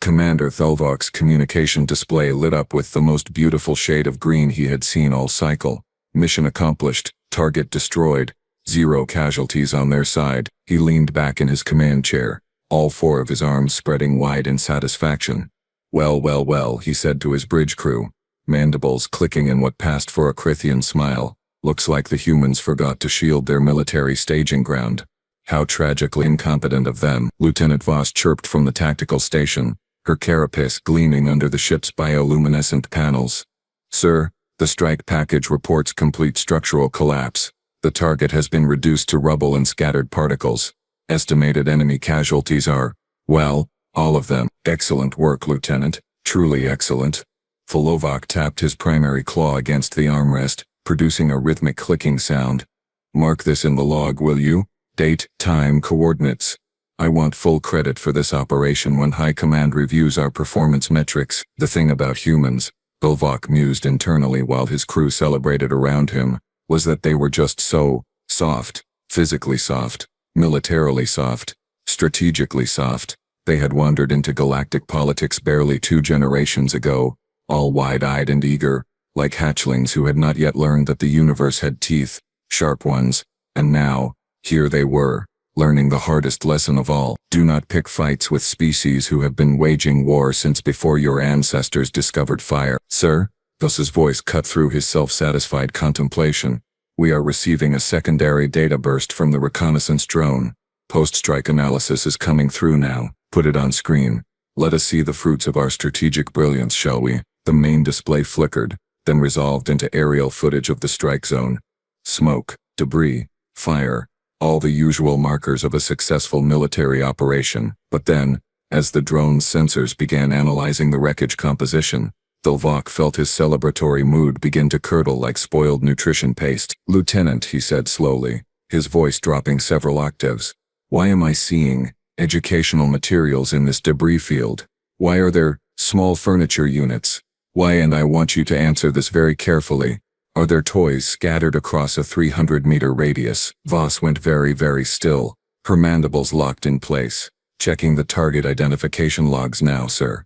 Commander Thelvok's communication display lit up with the most beautiful shade of green he had seen all cycle. Mission accomplished, target destroyed, 0 casualties on their side. He leaned back in his command chair, all 4 of his arms spreading wide in satisfaction. Well, he said to his bridge crew, mandibles clicking in what passed for a Crithian smile. Looks like the humans forgot to shield their military staging ground. How tragically incompetent of them, Lieutenant Voss chirped from the tactical station, her carapace gleaming under the ship's bioluminescent panels. Sir, the strike package reports complete structural collapse. The target has been reduced to rubble and scattered particles. Estimated enemy casualties are, well, all of them. Excellent work, Lieutenant. Truly excellent. Thelvok tapped his primary claw against the armrest, producing a rhythmic clicking sound. Mark this in the log, will you? Date, time, coordinates. I want full credit for this operation when High Command reviews our performance metrics. The thing about humans, Thelvok mused internally while his crew celebrated around him, was that they were just so soft, physically soft, militarily soft, strategically soft. They had wandered into galactic politics barely 2 generations ago, all wide-eyed and eager, like hatchlings who had not yet learned that the universe had teeth, sharp ones, and now, here they were, learning the hardest lesson of all. Do not pick fights with species who have been waging war since before your ancestors discovered fire. Sir, Voss's voice cut through his self-satisfied contemplation. We are receiving a secondary data burst from the reconnaissance drone. Post-strike analysis is coming through now. Put it on screen. Let us see the fruits of our strategic brilliance, shall we? The main display flickered, then resolved into aerial footage of the strike zone. Smoke, debris, fire, all the usual markers of a successful military operation. But then, as the drone's sensors began analyzing the wreckage composition, Thelvok felt his celebratory mood begin to curdle like spoiled nutrition paste. Lieutenant, he said slowly, his voice dropping several octaves. Why am I seeing educational materials in this debris field? Why are there small furniture units? Why, and I want you to answer this very carefully, are there toys scattered across a 300-meter radius? Voss went very still, her mandibles locked in place. Checking the target identification logs now, sir.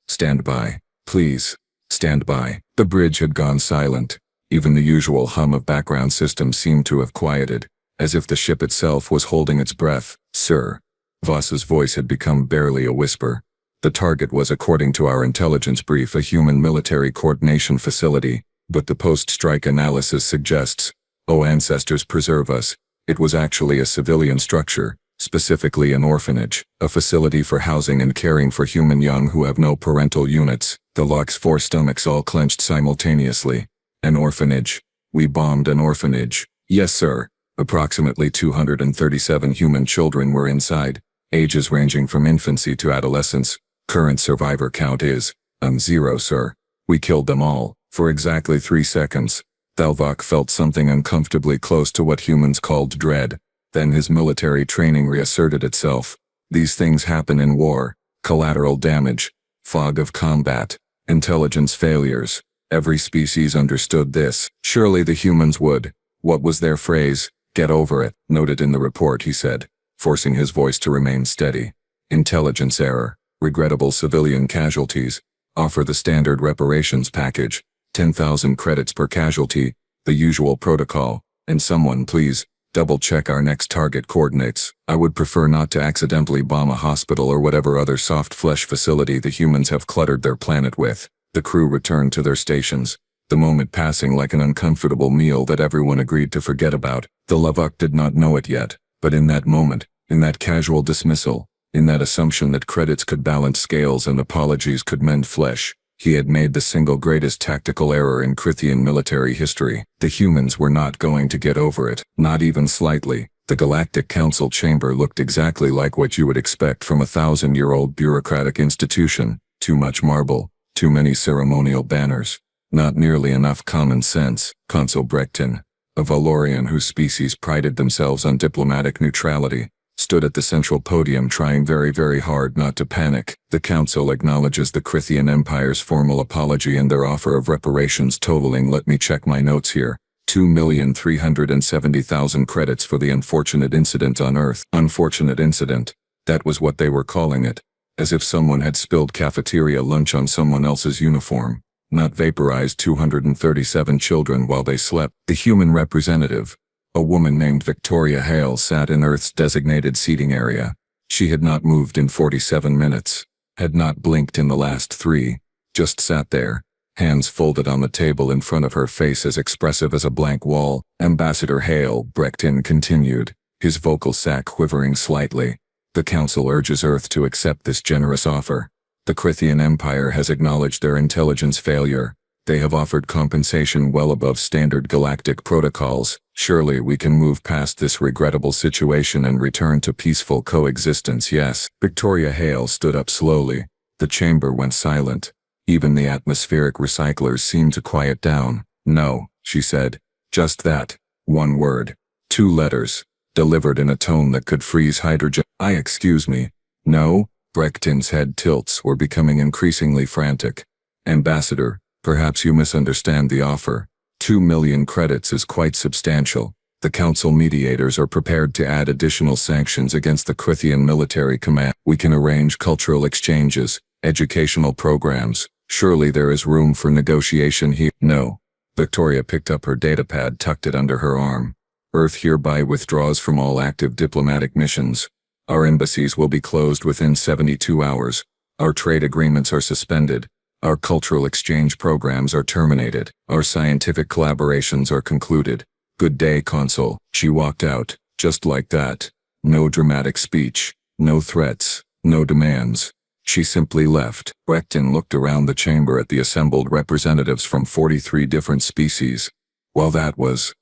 Stand by. Please. Stand by. The bridge had gone silent. Even the usual hum of background systems seemed to have quieted, as if the ship itself was holding its breath. Sir. Voss's voice had become barely a whisper. The target was, according to our intelligence brief, a human military coordination facility, but the post-strike analysis suggests, oh ancestors preserve us, it was actually a civilian structure, specifically an orphanage, a facility for housing and caring for human young who have no parental units. Thelvok's 4 stomachs all clenched simultaneously. An orphanage. We bombed an orphanage. Yes, sir. Approximately 237 human children were inside, ages ranging from infancy to adolescence. Current survivor count is, 0, sir. We killed them all, for exactly 3 seconds. Thelvok felt something uncomfortably close to what humans called dread. Then his military training reasserted itself. These things happen in war. Collateral damage. Fog of combat. Intelligence failures. Every species understood this. Surely the humans would. What was their phrase? Get over it. Noted in the report, he said, forcing his voice to remain steady. Intelligence error. Regrettable civilian casualties. Offer the standard reparations package. 10,000 credits per casualty. The usual protocol. And someone please, double-check our next target coordinates. I would prefer not to accidentally bomb a hospital or whatever other soft flesh facility the humans have cluttered their planet with. The crew returned to their stations, the moment passing like an uncomfortable meal that everyone agreed to forget about. Thelvok did not know it yet, but in that moment, in that casual dismissal, in that assumption that credits could balance scales and apologies could mend flesh, he had made the single greatest tactical error in Crithian military history. The humans were not going to get over it, not even slightly. The Galactic Council chamber looked exactly like what you would expect from a 1,000-year-old bureaucratic institution. Too much marble, too many ceremonial banners, not nearly enough common sense. Consul Brechton, a Valorian whose species prided themselves on diplomatic neutrality, stood at the central podium trying very hard not to panic. The council acknowledges the Crithian Empire's formal apology and their offer of reparations totaling, let me check my notes here, 2,370,000 credits for the unfortunate incident on Earth. Unfortunate incident. That was what they were calling it. as if someone had spilled cafeteria lunch on someone else's uniform, not vaporized 237 children while they slept. The human representative, a woman named Victoria Hale, sat in Earth's designated seating area. She had not moved in 47 minutes, had not blinked in the last 3, just sat there, hands folded on the table in front of her, face as expressive as a blank wall. Ambassador Hale, Brechton continued, his vocal sac quivering slightly. The Council urges Earth to accept this generous offer. The Crithian Empire has acknowledged their intelligence failure. They have offered compensation well above standard galactic protocols. Surely we can move past this regrettable situation and return to peaceful coexistence. Yes. Victoria Hale stood up slowly. The chamber went silent. Even the atmospheric recyclers seemed to quiet down. No, she said. Just that. One word. 2 letters. Delivered in a tone that could freeze hydrogen. Excuse me. No? Brechton's head tilts were becoming increasingly frantic. Ambassador, perhaps you misunderstand the offer. 2 million credits is quite substantial. The Council mediators are prepared to add additional sanctions against the Crithian military command. We can arrange cultural exchanges, educational programs. Surely there is room for negotiation here. No. Victoria picked up her datapad, tucked it under her arm. Earth hereby withdraws from all active diplomatic missions. Our embassies will be closed within 72 hours. Our trade agreements are suspended. Our cultural exchange programs are terminated. Our scientific collaborations are concluded. Good day, Consul. She walked out, just like that. No dramatic speech, no threats, no demands. She simply left. Brechton looked around the chamber at the assembled representatives from 43 different species. Well, that was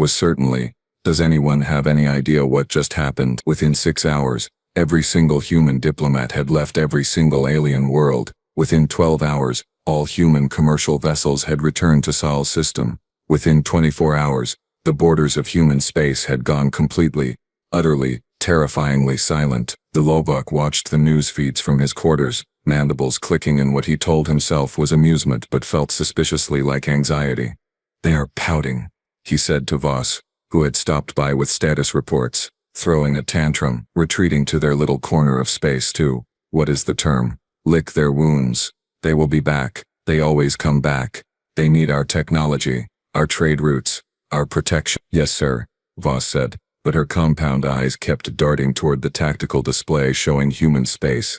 certainly. Does anyone have any idea what just happened? Within 6 hours, every single human diplomat had left every single alien world. Within 12 hours, all human commercial vessels had returned to Sol system. Within 24 hours, the borders of human space had gone completely, utterly, terrifyingly silent. The Lovok watched the news feeds from his quarters, mandibles clicking in what he told himself was amusement but felt suspiciously like anxiety. They are pouting, he said to Voss, who had stopped by with status reports, throwing a tantrum, retreating to their little corner of space to, what is the term? Lick their wounds. They will be back. They always come back. They need our technology, our trade routes, our protection. Yes, sir, Voss said, but her compound eyes kept darting toward the tactical display showing human space.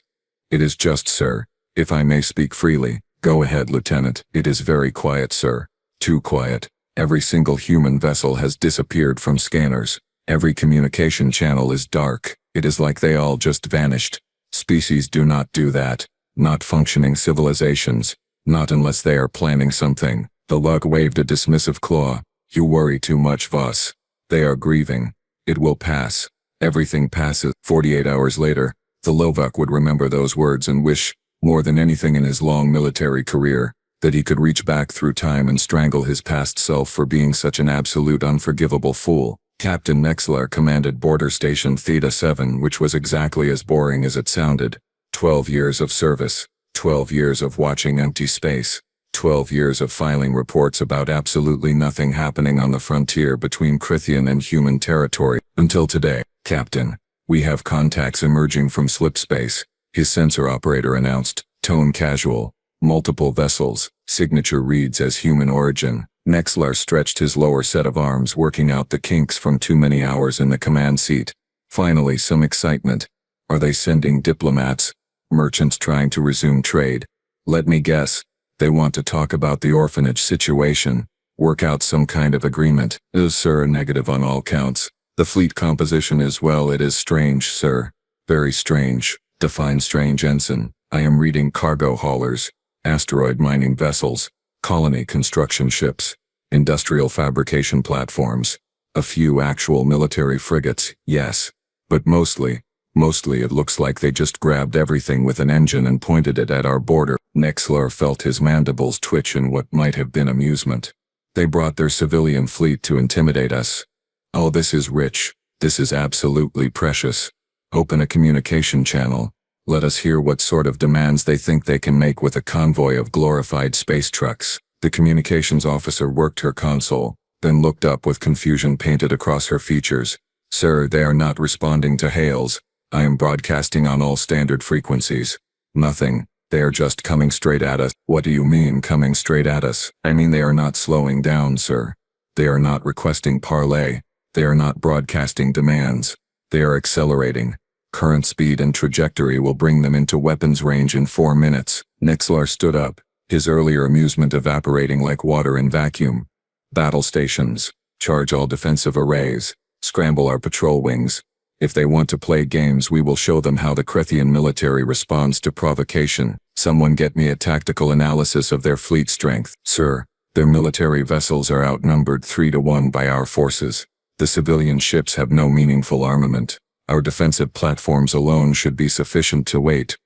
It is just, sir, if I may speak freely. Go ahead, Lieutenant. It is very quiet, sir. Too quiet. Every single human vessel has disappeared from scanners. Every communication channel is dark. It is like they all just vanished. Species do not do that. Not functioning civilizations. Not unless they are planning something. The lug waved a dismissive claw. You worry too much, Voss. They are grieving. It will pass. Everything passes. 48 hours later, the Lovok would remember those words and wish, more than anything in his long military career, that he could reach back through time and strangle his past self for being such an absolute unforgivable fool. Captain Nexler commanded Border Station Theta 7, which was exactly as boring as it sounded. 12 years of service, 12 years of watching empty space, 12 years of filing reports about absolutely nothing happening on the frontier between Crithian and human territory. Until today, Captain, we have contacts emerging from slipspace, his sensor operator announced, tone casual. Multiple vessels, signature reads as human origin. Nexler stretched his lower set of arms, working out the kinks from too many hours in the command seat. Finally, some excitement. Are they sending diplomats? Merchants trying to resume trade? Let me guess. They want to talk about the orphanage situation. Work out some kind of agreement. Sir, negative on all counts. The fleet composition is, well, it is strange, sir. Very strange. Define strange, Ensign. I am reading cargo haulers. Asteroid mining vessels, colony construction ships, industrial fabrication platforms, a few actual military frigates, yes. But mostly it looks like they just grabbed everything with an engine and pointed it at our border. Nexler felt his mandibles twitch in what might have been amusement. They brought their civilian fleet to intimidate us. Oh, this is rich. This is absolutely precious. Open a communication channel. Let us hear what sort of demands they think they can make with a convoy of glorified space trucks. The communications officer worked her console, then looked up with confusion painted across her features. Sir, they are not responding to hails. I am broadcasting on all standard frequencies. Nothing. They are just coming straight at us. What do you mean coming straight at us? I mean they are not slowing down, sir. They are not requesting parley. They are not broadcasting demands. They are accelerating. Current speed and trajectory will bring them into weapons range in 4 minutes. Nexlar stood up, his earlier amusement evaporating like water in vacuum. Battle stations. Charge all defensive arrays. Scramble our patrol wings. If they want to play games, we will show them how the Krethian military responds to provocation. Someone get me a tactical analysis of their fleet strength. Sir, their military vessels are outnumbered 3-1 by our forces. The civilian ships have no meaningful armament. Our defensive platforms alone should be sufficient to wait,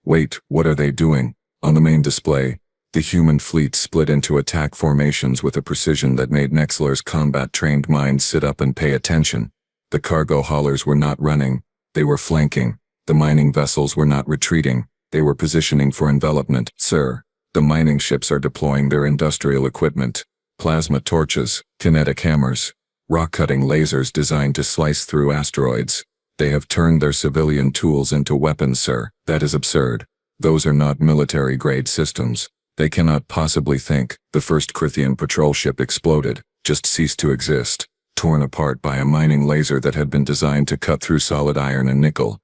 what are they doing? On the main display, the human fleet split into attack formations with a precision that made Nexlar's combat-trained mind sit up and pay attention. The cargo haulers were not running, they were flanking. The mining vessels were not retreating, they were positioning for envelopment. Sir, the mining ships are deploying their industrial equipment. Plasma torches, kinetic hammers, rock-cutting lasers designed to slice through asteroids. They have turned their civilian tools into weapons, sir. That is absurd. Those are not military-grade systems. They cannot possibly think. The first Krethian patrol ship exploded, just ceased to exist, torn apart by a mining laser that had been designed to cut through solid iron and nickel.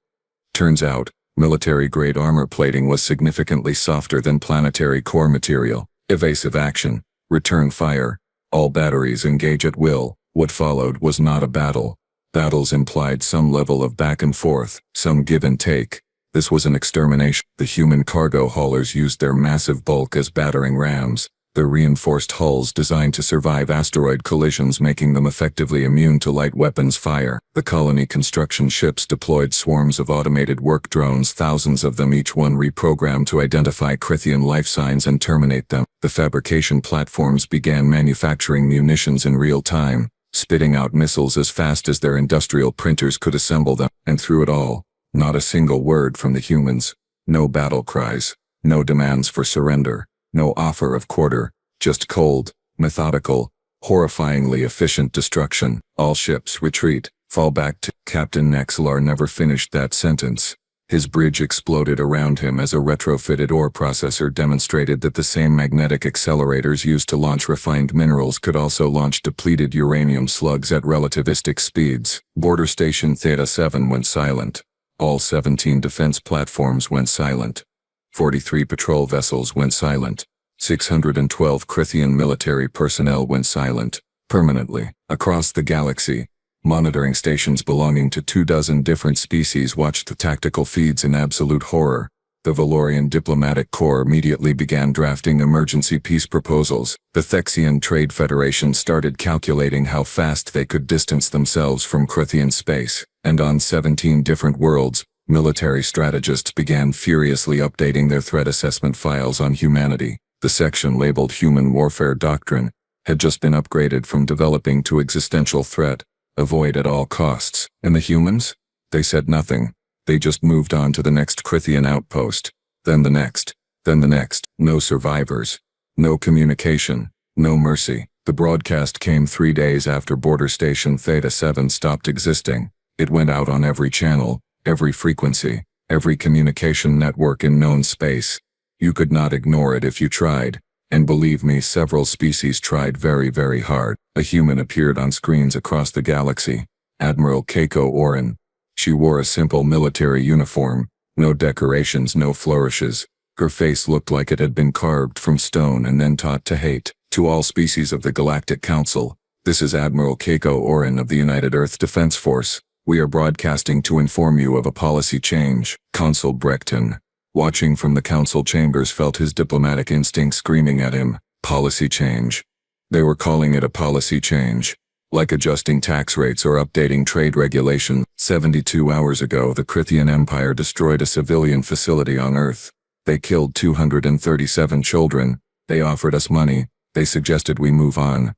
Turns out, military-grade armor plating was significantly softer than planetary core material. Evasive action, return fire, all batteries engage at will. What followed was not a battle. Battles implied some level of back and forth, some give and take. This was an extermination. The human cargo haulers used their massive bulk as battering rams, their reinforced hulls designed to survive asteroid collisions, making them effectively immune to light weapons fire. The colony construction ships deployed swarms of automated work drones, thousands of them, each one reprogrammed to identify Krethian life signs and terminate them. The fabrication platforms began manufacturing munitions in real time, spitting out missiles as fast as their industrial printers could assemble them. And through it all, not a single word from the humans. No battle cries, no demands for surrender, no offer of quarter, just cold, methodical, horrifyingly efficient destruction. All ships retreat, fall back to... Captain Nexlar never finished that sentence. His bridge exploded around him as a retrofitted ore processor demonstrated that the same magnetic accelerators used to launch refined minerals could also launch depleted uranium slugs at relativistic speeds. Border Station Theta 7 went silent. All 17 defense platforms went silent. 43 patrol vessels went silent. 612 Krethian military personnel went silent, permanently. Across the galaxy, monitoring stations belonging to 24 different species watched the tactical feeds in absolute horror. The Valorian Diplomatic Corps immediately began drafting emergency peace proposals. The Thexian Trade Federation started calculating how fast they could distance themselves from Krethian space. And on 17 different worlds, military strategists began furiously updating their threat assessment files on humanity. The section labeled Human Warfare Doctrine had just been upgraded from developing to existential threat. Avoid at all costs. And the humans? They said nothing. They just moved on to the next Krethian outpost. Then the next. Then the next. No survivors. No communication. No mercy. The broadcast came 3 days after Border Station Theta 7 stopped existing. It went out on every channel, every frequency, every communication network in known space. You could not ignore it if you tried. And believe me, several species tried very, very hard. A human appeared on screens across the galaxy. Admiral Keiko Oren. She wore a simple military uniform. No decorations, no flourishes. Her face looked like it had been carved from stone and then taught to hate. To all species of the Galactic Council, this is Admiral Keiko Oren of the United Earth Defense Force. We are broadcasting to inform you of a policy change. Consul Brechton, watching from the council chambers, felt his diplomatic instinct screaming at him. Policy change. They were calling it a policy change. Like adjusting tax rates or updating trade regulation. 72 hours ago, the Krethian Empire destroyed a civilian facility on Earth. They killed 237 children. They offered us money. They suggested we move on.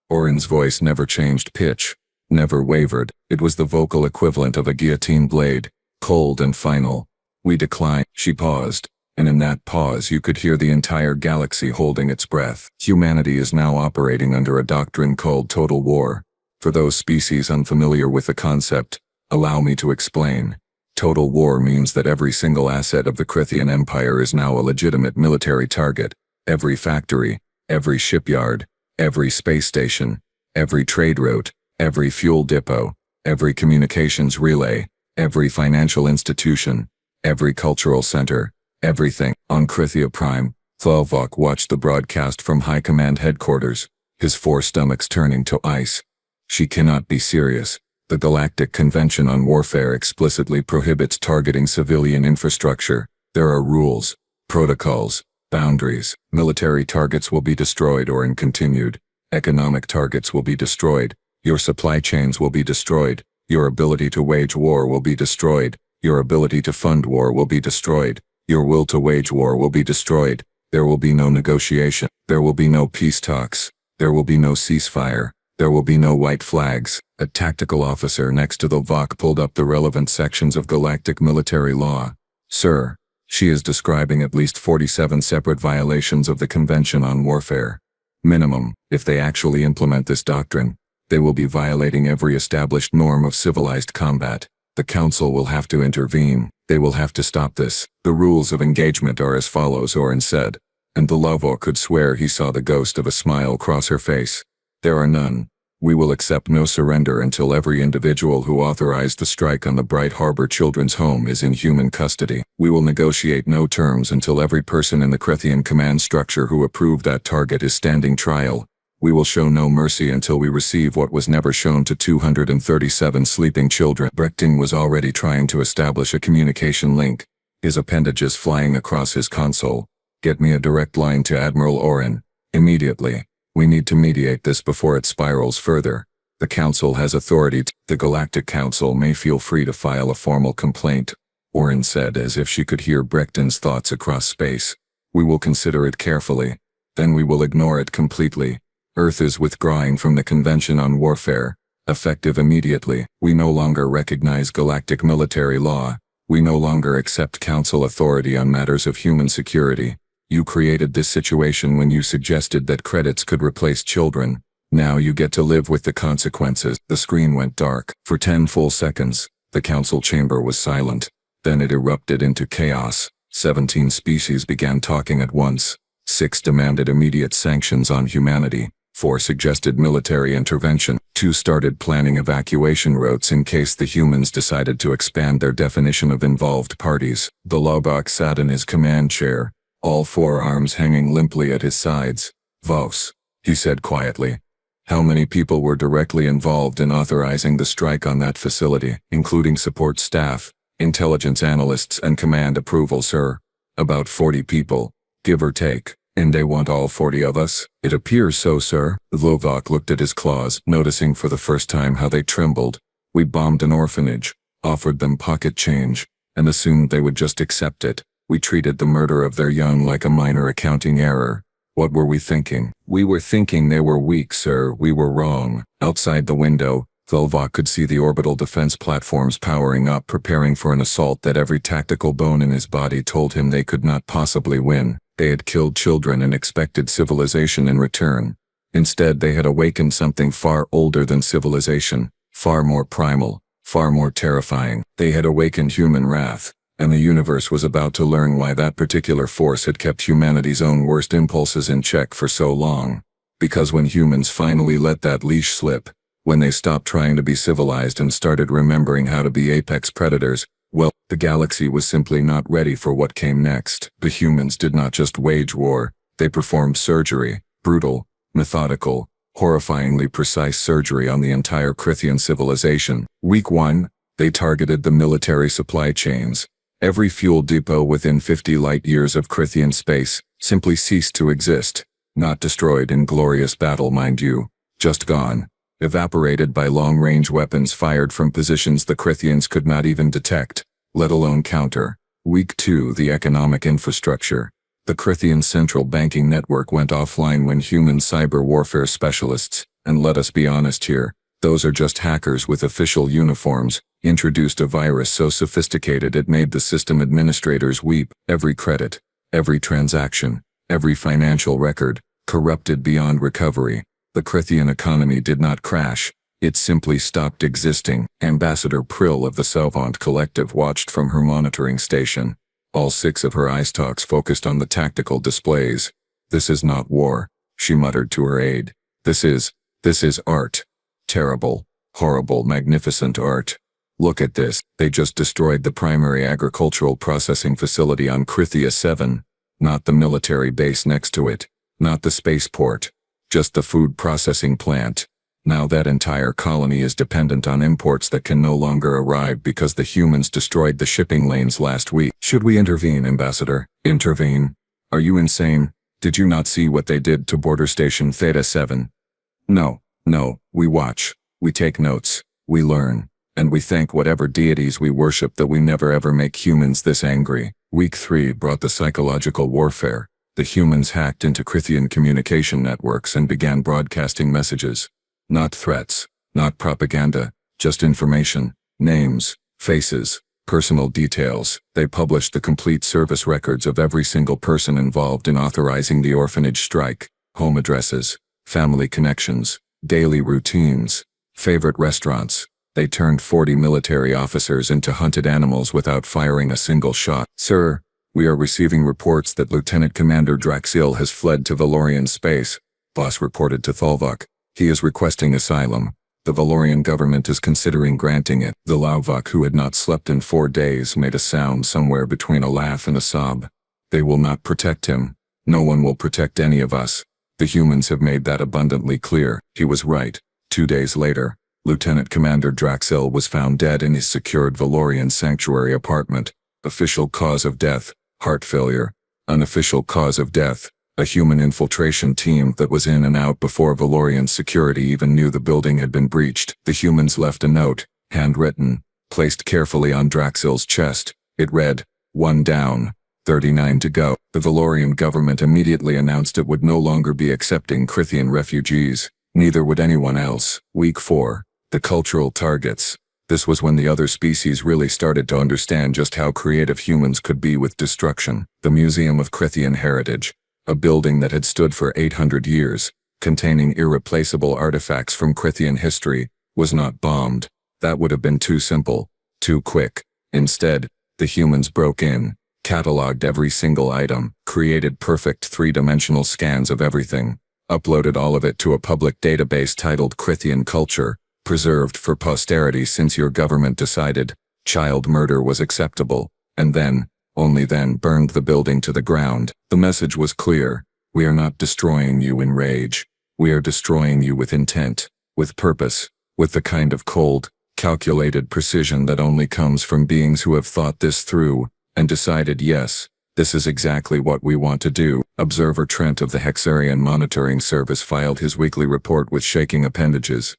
Oren's voice never changed pitch, never wavered. It was the vocal equivalent of a guillotine blade, cold and final. We decline. She paused, and in that pause you could hear the entire galaxy holding its breath. Humanity is now operating under a doctrine called total war. For those species unfamiliar with the concept, allow me to explain. Total war means that every single asset of the Crithian Empire is now a legitimate military target. Every factory, every shipyard, every space station, every trade route, every fuel depot, every communications relay, every financial institution, every cultural center, everything. On Krithia Prime, Thalvok watched the broadcast from High Command headquarters, his four stomachs turning to ice. She cannot be serious. The Galactic Convention on Warfare explicitly prohibits targeting civilian infrastructure. There are rules, protocols, boundaries. Military targets will be destroyed or discontinued. Economic targets will be destroyed. Your supply chains will be destroyed. Your ability to wage war will be destroyed. Your ability to fund war will be destroyed. Your will to wage war will be destroyed. There will be no negotiation. There will be no peace talks. There will be no ceasefire. There will be no white flags. A tactical officer next to the VOC pulled up the relevant sections of galactic military law. Sir, she is describing at least 47 separate violations of the Convention on Warfare. Minimum, if they actually implement this doctrine, they will be violating every established norm of civilized combat. The Council will have to intervene. They will have to stop this. The rules of engagement are as follows, Orin said, and the Lovo could swear he saw the ghost of a smile cross her face. There are none. We will accept no surrender until every individual who authorized the strike on the Bright Harbor Children's Home is in human custody. We will negotiate no terms until every person in the Crithian command structure who approved that target is standing trial. We will show no mercy until we receive what was never shown to 237 sleeping children. Brechting was already trying to establish a communication link, his appendages flying across his console. Get me a direct line to Admiral Orin, immediately. We need to mediate this before it spirals further. The Council has authority. The Galactic Council may feel free to file a formal complaint, Orin said as if she could hear Brechton's thoughts across space. We will consider it carefully. Then we will ignore it completely. Earth is withdrawing from the Convention on Warfare, effective immediately. We no longer recognize galactic military law. We no longer accept Council authority on matters of human security. You created this situation when you suggested that credits could replace children. Now you get to live with the consequences. The screen went dark. For 10 full seconds, the Council chamber was silent. Then it erupted into chaos. 17 species began talking at once. 6 demanded immediate sanctions on humanity. 4 suggested military intervention. 2 started planning evacuation routes in case the humans decided to expand their definition of involved parties. The Lobok sat in his command chair, all 4 arms hanging limply at his sides. Vos, he said quietly. How many people were directly involved in authorizing the strike on that facility, including support staff, intelligence analysts and command approval, sir? About 40 people, give or take. And they want all 40 of us? It appears so, sir. Lovok looked at his claws, noticing for the first time how they trembled. We bombed an orphanage, offered them pocket change, and assumed they would just accept it. We treated the murder of their young like a minor accounting error. What were we thinking? We were thinking they were weak, sir. We were wrong. Outside the window, Thalvok could see the orbital defense platforms powering up, preparing for an assault that every tactical bone in his body told him they could not possibly win. They had killed children and expected civilization in return. Instead, they had awakened something far older than civilization, far more primal, far more terrifying. They had awakened human wrath, and the universe was about to learn why that particular force had kept humanity's own worst impulses in check for so long. Because when humans finally let that leash slip, when they stopped trying to be civilized and started remembering how to be apex predators, well, the galaxy was simply not ready for what came next. The humans did not just wage war, they performed surgery, brutal, methodical, horrifyingly precise surgery on the entire Crithian civilization. Week 1, they targeted the military supply chains. Every fuel depot within 50 light-years of Crithian space simply ceased to exist. Not destroyed in glorious battle, mind you, just gone. Evaporated by long-range weapons fired from positions the Crithians could not even detect, let alone counter. Week 2, the economic infrastructure. The Crithian central banking network went offline when human cyber warfare specialists, and let us be honest here, those are just hackers with official uniforms, introduced a virus so sophisticated it made the system administrators weep. Every credit, every transaction, every financial record, corrupted beyond recovery. The Crithian economy did not crash, It simply stopped existing. Ambassador Prill of the Salvant Collective watched from her monitoring station. All 6 of her eye stalks focused on the tactical displays. "This is not war," she muttered to her aide. This is art. Terrible, horrible, magnificent art. Look at this. They just destroyed the primary agricultural processing facility on Krithia 7. Not the military base next to it. Not the spaceport. Just the food processing plant. Now that entire colony is dependent on imports that can no longer arrive because the humans destroyed the shipping lanes last week. Should we intervene, Ambassador? Intervene? Are you insane? Did you not see what they did to Border Station Theta 7? No, we watch. We take notes. We learn. And we thank whatever deities we worship that we never ever make humans this angry. Week 3 brought the psychological warfare. The humans hacked into Krithian communication networks and began broadcasting messages. Not threats, not propaganda, just information, names, faces, personal details. They published the complete service records of every single person involved in authorizing the orphanage strike, home addresses, family connections, daily routines, favorite restaurants. They turned 40 military officers into hunted animals without firing a single shot. "Sir, we are receiving reports that Lieutenant Commander Draxil has fled to Valorian space," Voss reported to Thalvok. "He is requesting asylum. The Valorian government is considering granting it." The Lauvok, who had not slept in 4 days, made a sound somewhere between a laugh and a sob. "They will not protect him. No one will protect any of us. The humans have made that abundantly clear." He was right. 2 days later, Lieutenant Commander Draxil was found dead in his secured Valorian sanctuary apartment. Official cause of death, heart failure. Unofficial cause of death, a human infiltration team that was in and out before Valorian security even knew the building had been breached. The humans left a note, handwritten, placed carefully on Draxil's chest. It read, "1 down, 39 to go." The Valorian government immediately announced it would no longer be accepting Krithian refugees. Neither would anyone else. Week 4. The cultural targets. This was when the other species really started to understand just how creative humans could be with destruction. The Museum of Krithian Heritage. A building that had stood for 800 years, containing irreplaceable artifacts from Krithian history, was not bombed. That would have been too simple, too quick. Instead, the humans broke in, cataloged every single item, created perfect 3-dimensional scans of everything, uploaded all of it to a public database titled Krithian Culture, preserved for posterity since your government decided child murder was acceptable, and then, only then, burned the building to the ground. The message was clear. We are not destroying you in rage. We are destroying you with intent, with purpose, with the kind of cold, calculated precision that only comes from beings who have thought this through and decided, yes, this is exactly what we want to do. Observer Trent of the Hexarian Monitoring Service filed his weekly report with shaking appendages.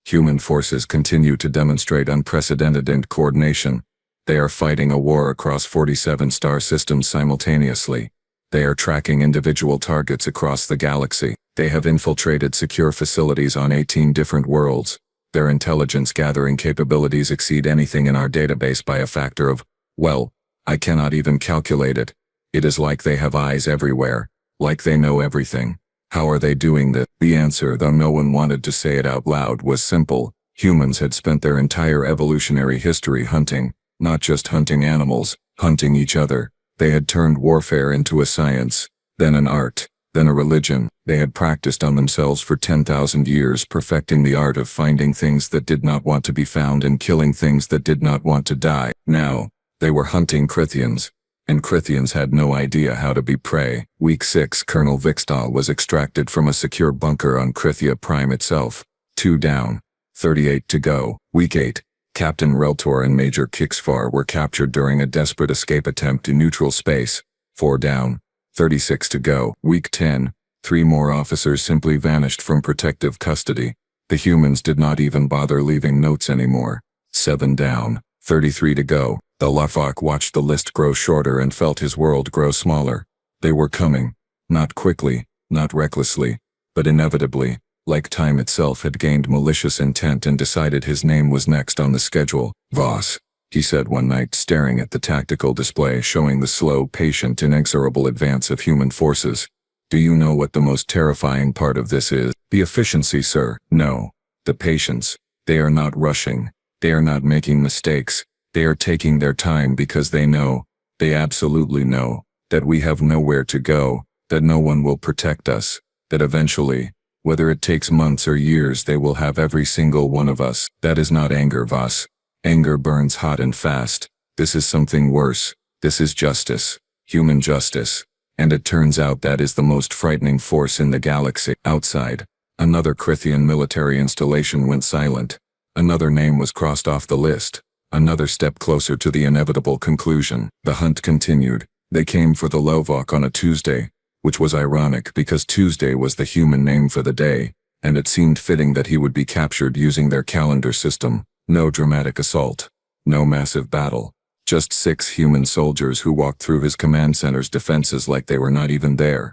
Human forces continue to demonstrate unprecedented coordination. They are fighting a war across 47 star systems simultaneously. They are tracking individual targets across the galaxy. They have infiltrated secure facilities on 18 different worlds. Their intelligence gathering capabilities exceed anything in our database by a factor of, well, I cannot even calculate it. It is like they have eyes everywhere, like they know everything. How are they doing this? The answer, though no one wanted to say it out loud, was simple. Humans had spent their entire evolutionary history hunting. Not just hunting animals, hunting each other. They had turned warfare into a science, then an art, then a religion. They had practiced on themselves for 10,000 years, perfecting the art of finding things that did not want to be found and killing things that did not want to die. Now, they were hunting Krithians, and Krithians had no idea how to be prey. Week 6, Colonel Vixtal was extracted from a secure bunker on Krithia Prime itself. 2 down, 38 to go. Week 8. Captain Reltor and Major Kixfar were captured during a desperate escape attempt in neutral space. 4 down, 36 to go. Week 10. 3 more officers simply vanished from protective custody. The humans did not even bother leaving notes anymore. 7 down, 33 to go. The Lauvok watched the list grow shorter and felt his world grow smaller. They were coming. Not quickly, not recklessly, but inevitably. Like time itself had gained malicious intent and decided his name was next on the schedule. "Voss," he said one night, staring at the tactical display showing the slow, patient, inexorable advance of human forces. "Do you know what the most terrifying part of this is?" "The efficiency, sir." "No. The patience. They are not rushing. They are not making mistakes. They are taking their time because they know, they absolutely know, that we have nowhere to go, that no one will protect us, that eventually, whether it takes months or years, they will have every single one of us. That is not anger, Voss. Anger burns hot and fast. This is something worse. This is justice. Human justice. And it turns out that is the most frightening force in the galaxy. Outside, another Krithian military installation went silent. Another name was crossed off the list. Another step closer to the inevitable conclusion. The hunt continued. They came for the Lovok on a Tuesday, which was ironic because Tuesday was the human name for the day, and it seemed fitting that he would be captured using their calendar system. No dramatic assault. No massive battle. Just 6 human soldiers who walked through his command center's defenses like they were not even there.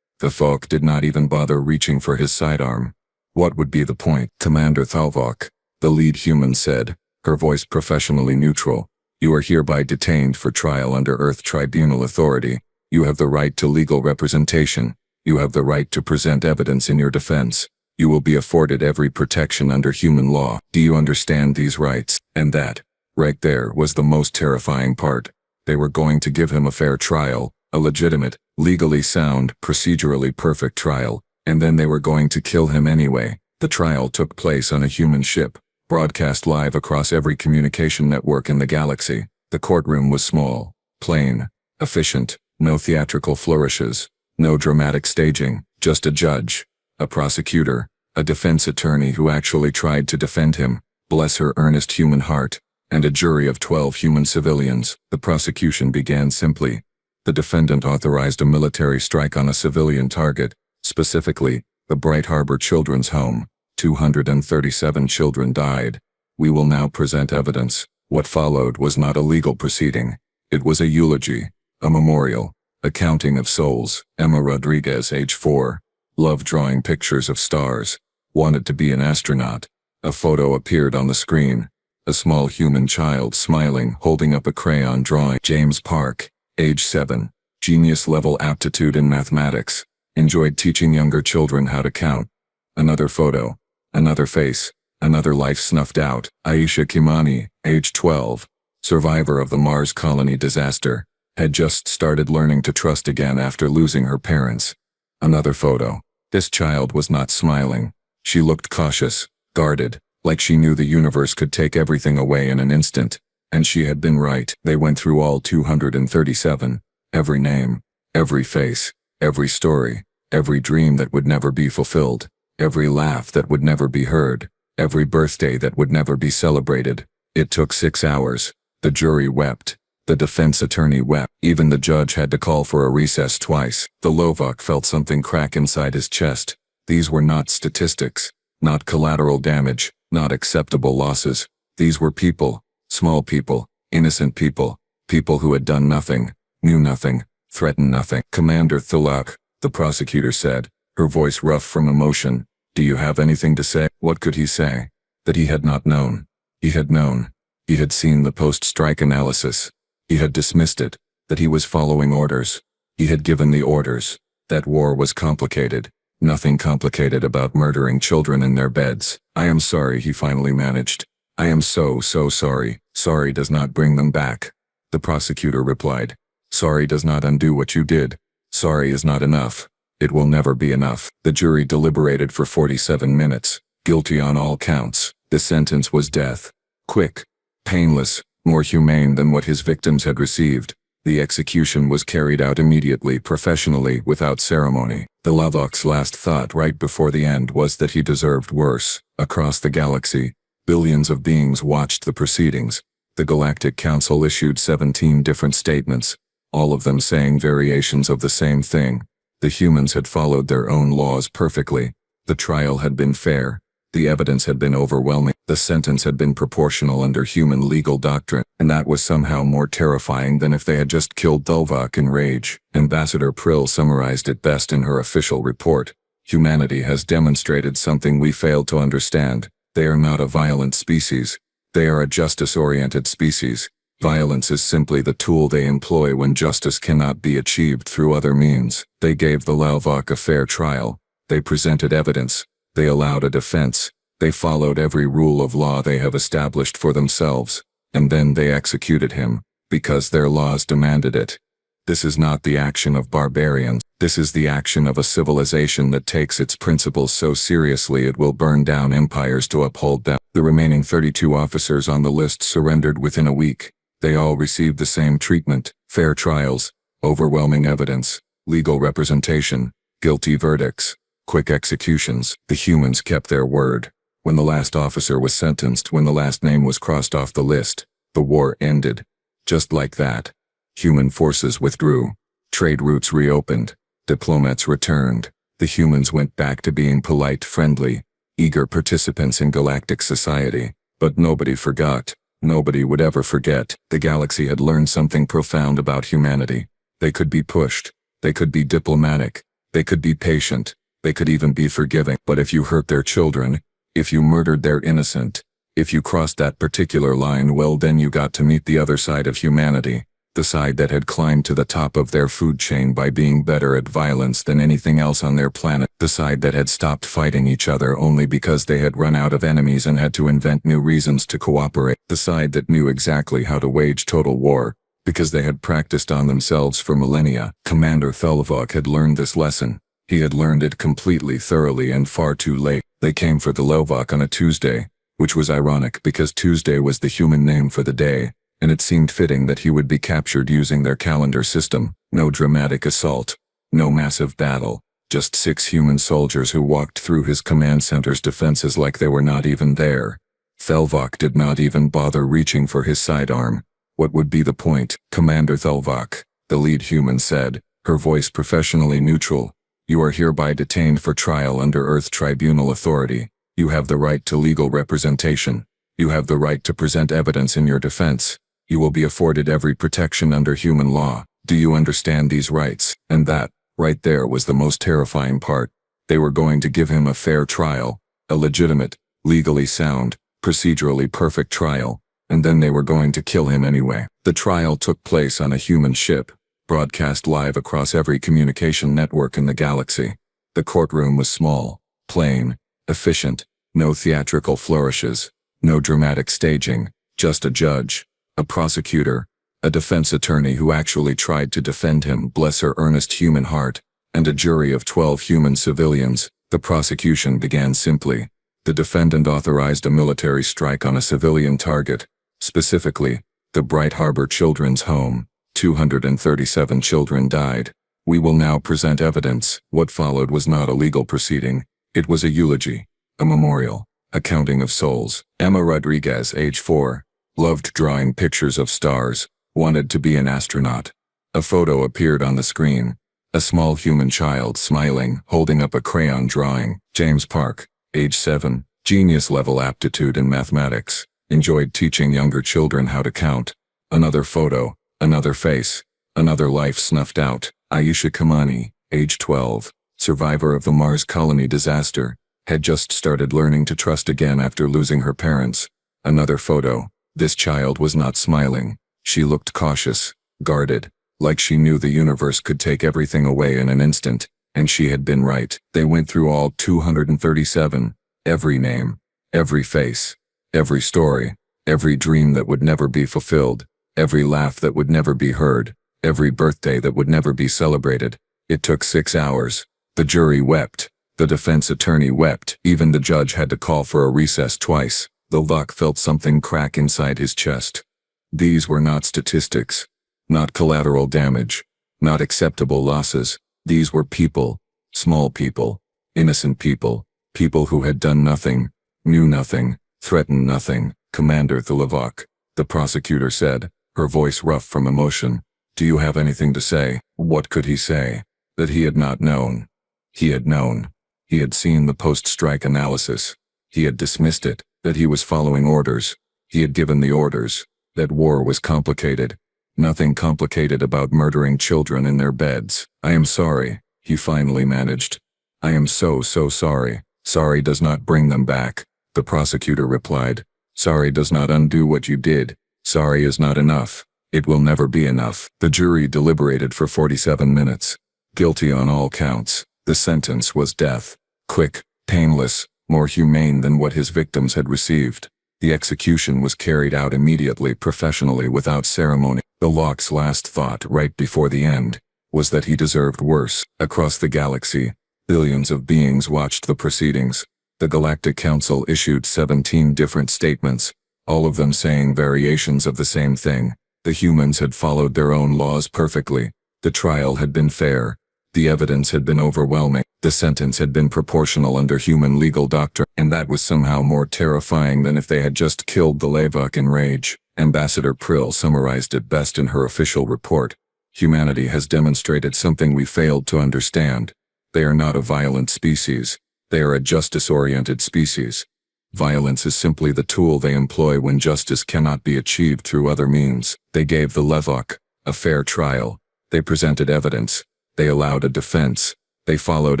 The folk did not even bother reaching for his sidearm. What would be the point? Commander Thalvok, the lead human said, her voice professionally neutral. You are hereby detained for trial under Earth Tribunal authority. You have the right to legal representation. You have the right to present evidence in your defense. You will be afforded every protection under human law. Do you understand these rights? And that, right there, was the most terrifying part. They were going to give him a fair trial, a legitimate, legally sound, procedurally perfect trial, and then they were going to kill him anyway. The trial took place on a human ship, broadcast live across every communication network in the galaxy. The courtroom was small, plain, efficient, no theatrical flourishes, no dramatic staging, just a judge, a prosecutor, a defense attorney who actually tried to defend him, bless her earnest human heart, and a jury of 12 human civilians. The prosecution began simply. The defendant authorized a military strike on a civilian target, specifically, the Bright Harbor Children's Home. 237 children died. We will now present evidence. What followed was not a legal proceeding. It was a eulogy, a memorial, a counting of souls. Emma Rodriguez, age 4. Loved drawing pictures of stars. Wanted to be an astronaut. A photo appeared on the screen. A small human child smiling, holding up a crayon drawing. James Park, age 7. Genius-level aptitude in mathematics. Enjoyed teaching younger children how to count. Another photo. Another face. Another life snuffed out. Aisha Kimani, age 12. Survivor of the Mars colony disaster. Had just started learning to trust again after losing her parents. Another photo. This child was not smiling. She looked cautious, guarded, like she knew the universe could take everything away in an instant. And she had been right. They went through all 237. Every name, every face, every story, every dream that would never be fulfilled, every laugh that would never be heard, every birthday that would never be celebrated. It took 6 hours. The jury wept. The defense attorney wept. Even the judge had to call for a recess twice. The Lovok felt something crack inside his chest. These were not statistics, not collateral damage, not acceptable losses. These were people, small people, innocent people, people who had done nothing, knew nothing, threatened nothing. Commander Thulak, the prosecutor said, her voice rough from emotion. Do you have anything to say? What could he say? That he had not known. He had known. He had seen the post-strike analysis. He had dismissed it. That he was following orders. He had given the orders. That war was complicated. Nothing complicated about murdering children in their beds. I am sorry, he finally managed. I am so sorry. Sorry does not bring them back. The prosecutor replied. Sorry does not undo what you did. Sorry is not enough. It will never be enough. The jury deliberated for 47 minutes. Guilty on all counts. The sentence was death. Quick, painless, more humane than what his victims had received. The execution was carried out immediately, professionally, without ceremony. The Lovok's last thought right before the end was that he deserved worse. Across the galaxy, billions of beings watched the proceedings. The Galactic Council issued 17 different statements, all of them saying variations of the same thing. The humans had followed their own laws perfectly. The trial had been fair. The evidence had been overwhelming. The sentence had been proportional under human legal doctrine, and that was somehow more terrifying than if they had just killed Dulvok in rage. Ambassador Prill summarized it best in her official report. Humanity has demonstrated something we failed to understand. They are not a violent species. They are a justice-oriented species. Violence is simply the tool they employ when justice cannot be achieved through other means. They gave the Lovok a fair trial. They presented evidence. They allowed a defense. They followed every rule of law they have established for themselves, and then they executed him, because their laws demanded it. This is not the action of barbarians. This is the action of a civilization that takes its principles so seriously it will burn down empires to uphold them. The remaining 32 officers on the list surrendered within a week. They all received the same treatment: fair trials, overwhelming evidence, legal representation, guilty verdicts, quick executions. The humans kept their word. When the last officer was sentenced, when the last name was crossed off the list, the war ended. Just like that. Human forces withdrew. Trade routes reopened. Diplomats returned. The humans went back to being polite, friendly, eager participants in galactic society. But nobody forgot. Nobody would ever forget. The galaxy had learned something profound about humanity. They could be pushed. They could be diplomatic. They could be patient. They could even be forgiving. But if you hurt their children, if you murdered their innocent, if you crossed that particular line, well, then you got to meet the other side of humanity. The side that had climbed to the top of their food chain by being better at violence than anything else on their planet. The side that had stopped fighting each other only because they had run out of enemies and had to invent new reasons to cooperate. The side that knew exactly how to wage total war, because they had practiced on themselves for millennia. Commander Thelvok had learned this lesson. He had learned it completely, thoroughly, and far too late. They came for the Lovok on a Tuesday, which was ironic because Tuesday was the human name for the day, and it seemed fitting that he would be captured using their calendar system. No dramatic assault. No massive battle. Just 6 human soldiers who walked through his command center's defenses like they were not even there. Thelvok did not even bother reaching for his sidearm. What would be the point? Commander Thelvok, the lead human said, her voice professionally neutral. You are hereby detained for trial under Earth Tribunal authority. You have the right to legal representation. You have the right to present evidence in your defense. You will be afforded every protection under human law. Do you understand these rights? And that, right there, was the most terrifying part. They were going to give him a fair trial, a legitimate, legally sound, procedurally perfect trial, and then they were going to kill him anyway. The trial took place on a human ship, broadcast live across every communication network in the galaxy. The courtroom was small, plain, efficient, no theatrical flourishes, no dramatic staging, just a judge, a prosecutor, a defense attorney who actually tried to defend him, bless her earnest human heart, and a jury of 12 human civilians. The prosecution began simply. The defendant authorized a military strike on a civilian target, specifically, the Bright Harbor Children's Home. 237 children died. We will now present evidence. What followed was not a legal proceeding. It was a eulogy, a memorial, a counting of souls. Emma Rodriguez, age 4, loved drawing pictures of stars, wanted to be an astronaut. A photo appeared on the screen. A small human child smiling, holding up a crayon drawing. James Park, age 7, genius-level aptitude in mathematics, enjoyed teaching younger children how to count. Another photo. Another face, another life snuffed out. Ayesha Kamani, age 12, survivor of the Mars colony disaster, had just started learning to trust again after losing her parents. Another photo. This child was not smiling. She looked cautious, guarded, like she knew the universe could take everything away in an instant, and she had been right. They went through all 237, every name, every face, every story, every dream that would never be fulfilled. Every laugh that would never be heard, every birthday that would never be celebrated. It took 6 hours. The jury wept. The defense attorney wept. Even the judge had to call for a recess twice. Thelvok felt something crack inside his chest. These were not statistics, not collateral damage, not acceptable losses. These were people, small people, innocent people, people who had done nothing, knew nothing, threatened nothing. Commander Thelvok, the prosecutor said, her voice rough from emotion. Do you have anything to say? What could he say? That he had not known. He had known. He had seen the post-strike analysis. He had dismissed it. That he was following orders. He had given the orders. That war was complicated. Nothing complicated about murdering children in their beds. I am sorry, he finally managed. I am so sorry. Sorry does not bring them back, the prosecutor replied. Sorry does not undo what you did. Sorry is not enough. It will never be enough. The jury deliberated for 47 minutes. Guilty on all counts. The sentence was death. Quick, painless, more humane than what his victims had received. The execution was carried out immediately, professionally, without ceremony. The Locke's last thought right before the end was that he deserved worse. Across the galaxy, billions of beings watched the proceedings. The Galactic Council issued 17 different statements, all of them saying variations of the same thing. The humans had followed their own laws perfectly. The trial had been fair. The evidence had been overwhelming. The sentence had been proportional under human legal doctrine, and that was somehow more terrifying than if they had just killed the Levok in rage. Ambassador Prill summarized it best in her official report. Humanity has demonstrated something we failed to understand. They are not a violent species. They are a justice-oriented species. Violence is simply the tool they employ when justice cannot be achieved through other means. They gave the Levok a fair trial. They presented evidence. They allowed a defense. They followed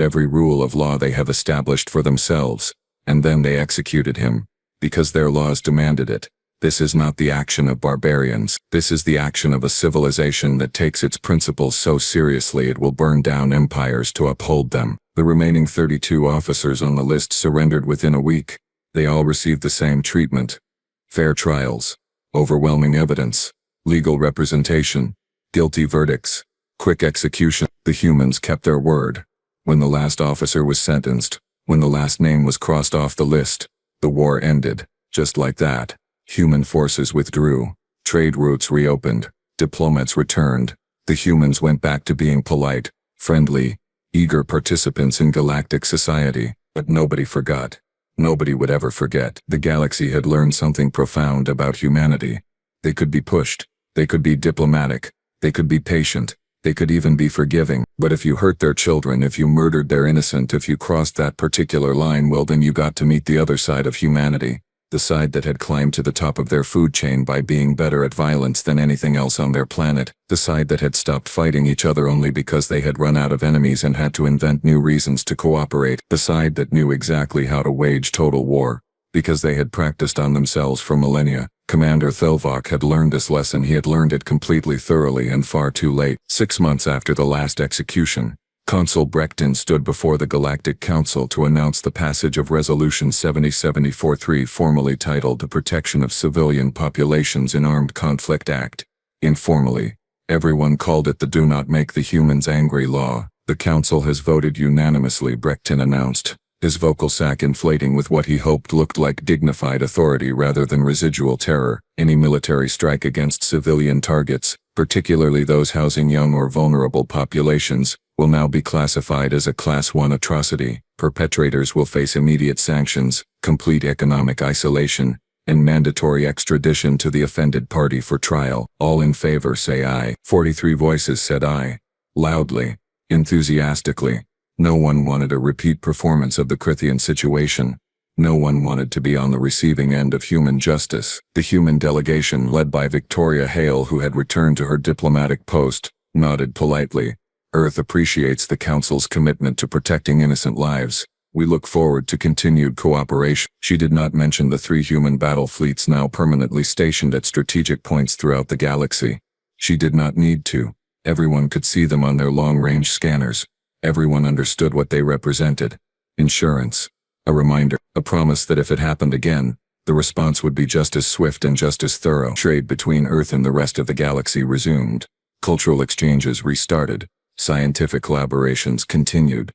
every rule of law they have established for themselves. And then they executed him, because their laws demanded it. This is not the action of barbarians. This is the action of a civilization that takes its principles so seriously it will burn down empires to uphold them. The remaining 32 officers on the list surrendered within a week. They all received the same treatment. Fair trials, overwhelming evidence, legal representation, guilty verdicts, quick execution. The humans kept their word. When the last officer was sentenced, when the last name was crossed off the list, the war ended. Just like that. Human forces withdrew. Trade routes reopened. Diplomats returned. The humans went back to being polite, friendly, eager participants in galactic society. But nobody forgot. Nobody would ever forget. The galaxy had learned something profound about humanity. They could be pushed. They could be diplomatic. They could be patient. They could even be forgiving. But if you hurt their children, if you murdered their innocent, if you crossed that particular line, well, then you got to meet the other side of humanity. The side that had climbed to the top of their food chain by being better at violence than anything else on their planet. The side that had stopped fighting each other only because they had run out of enemies and had to invent new reasons to cooperate. The side that knew exactly how to wage total war, because they had practiced on themselves for millennia. Commander Thelvok had learned this lesson. He had learned it completely, thoroughly, and far too late. 6 months after the last execution, Consul Brecton stood before the Galactic Council to announce the passage of Resolution 7074-3, formally titled The Protection of Civilian Populations in Armed Conflict Act. Informally, everyone called it the Do Not Make the Humans Angry Law. The Council has voted unanimously, Brecton announced, his vocal sac inflating with what he hoped looked like dignified authority rather than residual terror. Any military strike against civilian targets, particularly those housing young or vulnerable populations, will now be classified as a Class 1 atrocity. Perpetrators will face immediate sanctions, complete economic isolation, and mandatory extradition to the offended party for trial. All in favor say aye. 43 voices said aye. Loudly, enthusiastically. No one wanted a repeat performance of the Crithian situation. No one wanted to be on the receiving end of human justice. The human delegation, led by Victoria Hale, who had returned to her diplomatic post, nodded politely. Earth appreciates the Council's commitment to protecting innocent lives. We look forward to continued cooperation. She did not mention the 3 human battle fleets now permanently stationed at strategic points throughout the galaxy. She did not need to. Everyone could see them on their long-range scanners. Everyone understood what they represented. Insurance. A reminder. A promise that if it happened again, the response would be just as swift and just as thorough. Trade between Earth and the rest of the galaxy resumed. Cultural exchanges restarted. Scientific collaborations continued.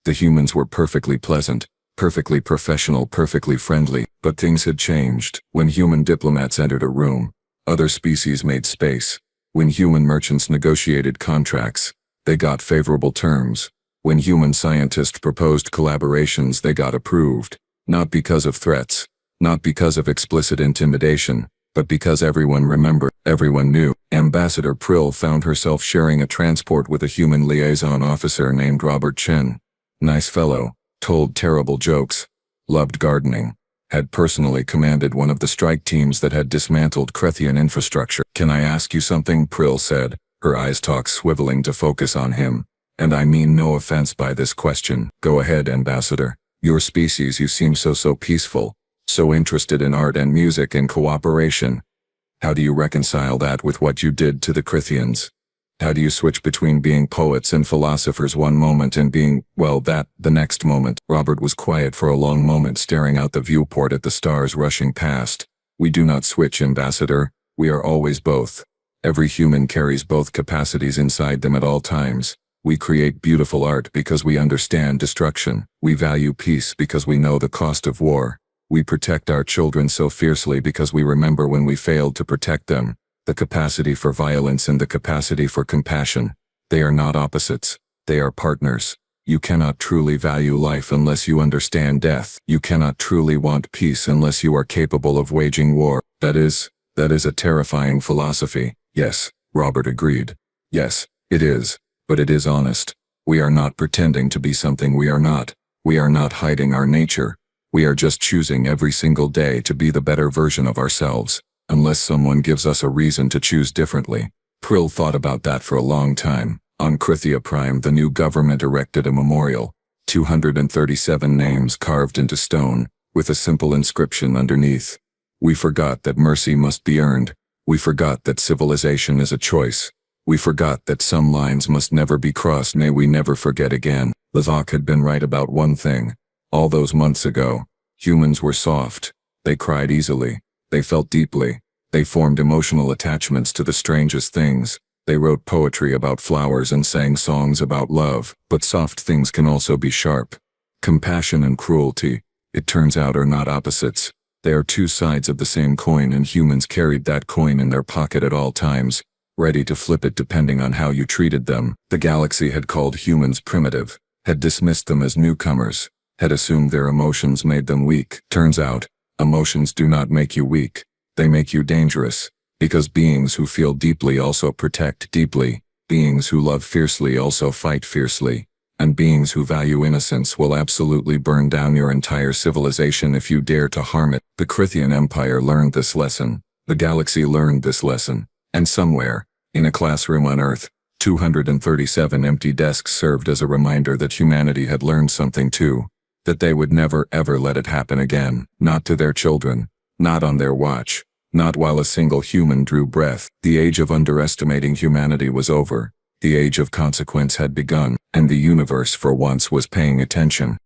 The humans were perfectly pleasant, perfectly professional, perfectly friendly, but things had changed. When human diplomats entered a room, other species made space. When human merchants negotiated contracts, they got favorable terms. When human scientists proposed collaborations, they got approved. Not because of threats, not because of explicit intimidation, but because everyone remembered, everyone knew. Ambassador Prill found herself sharing a transport with a human liaison officer named Robert Chen. Nice fellow, told terrible jokes, loved gardening, had personally commanded one of the strike teams that had dismantled Crethian infrastructure. Can I ask you something? Prill said, her eyes swiveling to focus on him. And I mean no offense by this question. Go ahead, Ambassador. Your species, you seem so peaceful, so interested in art and music and cooperation. How do you reconcile that with what you did to the Crithians? How do you switch between being poets and philosophers one moment and being, well, that, the next moment? Robert was quiet for a long moment, staring out the viewport at the stars rushing past. We do not switch, Ambassador. We are always both. Every human carries both capacities inside them at all times. We create beautiful art because we understand destruction. We value peace because we know the cost of war. We protect our children so fiercely because we remember when we failed to protect them. The capacity for violence and the capacity for compassion. They are not opposites. They are partners. You cannot truly value life unless you understand death. You cannot truly want peace unless you are capable of waging war. That is a terrifying philosophy. Yes, Robert agreed. Yes, it is. But it is honest. We are not pretending to be something we are not. We are not hiding our nature. We are just choosing every single day to be the better version of ourselves, unless someone gives us a reason to choose differently. Krill thought about that for a long time. On Krithia Prime, the new government erected a memorial, 237 names carved into stone, with a simple inscription underneath. We forgot that mercy must be earned. We forgot that civilization is a choice. We forgot that some lines must never be crossed. May we never forget again. Lavak had been right about one thing. All those months ago, humans were soft. They cried easily. They felt deeply. They formed emotional attachments to the strangest things. They wrote poetry about flowers and sang songs about love. But soft things can also be sharp. Compassion and cruelty, it turns out, are not opposites. They are two sides of the same coin, and humans carried that coin in their pocket at all times, ready to flip it depending on how you treated them. The galaxy had called humans primitive, had dismissed them as newcomers, had assumed their emotions made them weak. Turns out, emotions do not make you weak. They make you dangerous, because beings who feel deeply also protect deeply, beings who love fiercely also fight fiercely, and beings who value innocence will absolutely burn down your entire civilization if you dare to harm it. The Krithian Empire learned this lesson. The galaxy learned this lesson. And somewhere, in a classroom on Earth, 237 empty desks served as a reminder that humanity had learned something too, that they would never ever let it happen again, not to their children, not on their watch, not while a single human drew breath. The age of underestimating humanity was over, the age of consequence had begun, and the universe for once was paying attention.